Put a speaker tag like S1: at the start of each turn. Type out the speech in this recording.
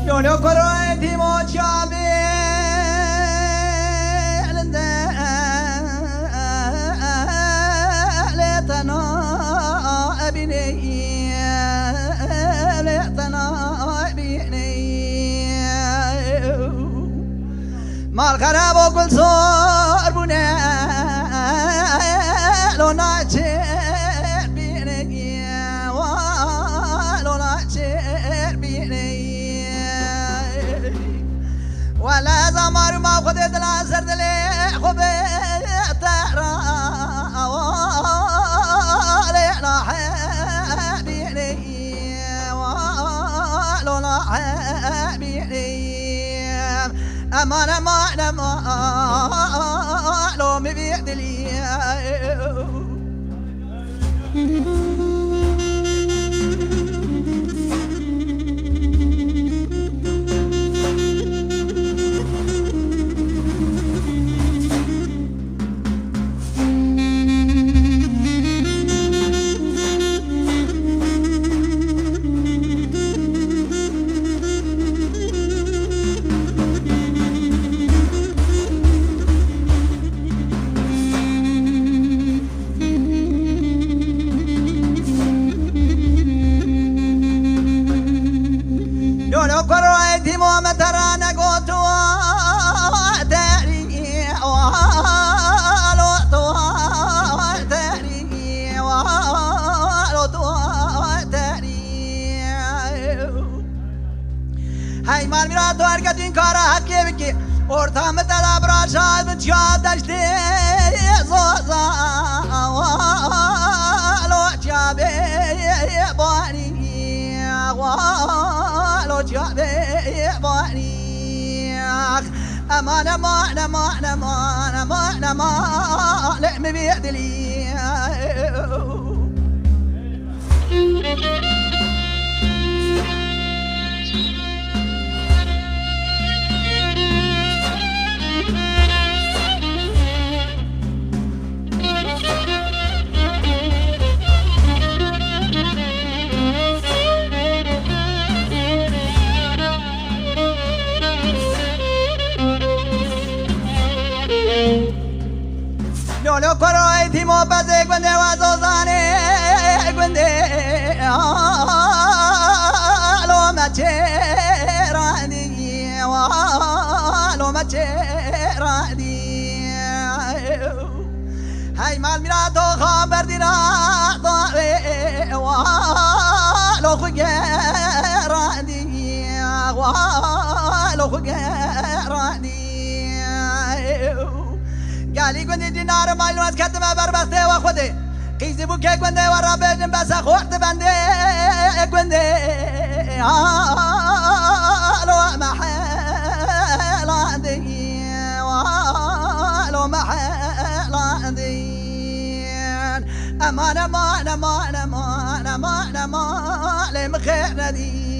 S1: لولو كرويتي موشابي ليتنا أبني ليتنا أبني ما الخراب وكل صور بنا لو ناتشر بيني ولو ناتشر بيني ولا زمر ما خدت لا سرد لي خبت ترى ولا حبيني ولا حبيني أمان ما لو مبيد لي لو كرويتي مو مترانا قوتو تاري ولو تو تاري ولو تو تاري هاي مال ميراتو هركتين كارا حكي بكي orta mıtala bıraşay bıçya daştı zoza lo çabe bani lo çabe bani aman aman aman aman aman aman le mi biyadli لو كرويتي مو بزيك بندي وازوزاني بندي لو ما تشيراني لو ما تشيراني هاي مال ميراتو خبر دينا ضاري لو خيراني لو خيراني قالي قندي دينار مايلوات كتبه بربسته وخودي قيزي بوكي قندي ورا بيجن بس اخوات بندي قندي لو محل عندي لو محل عندي امان امان امان امان امان امان لمخير ندي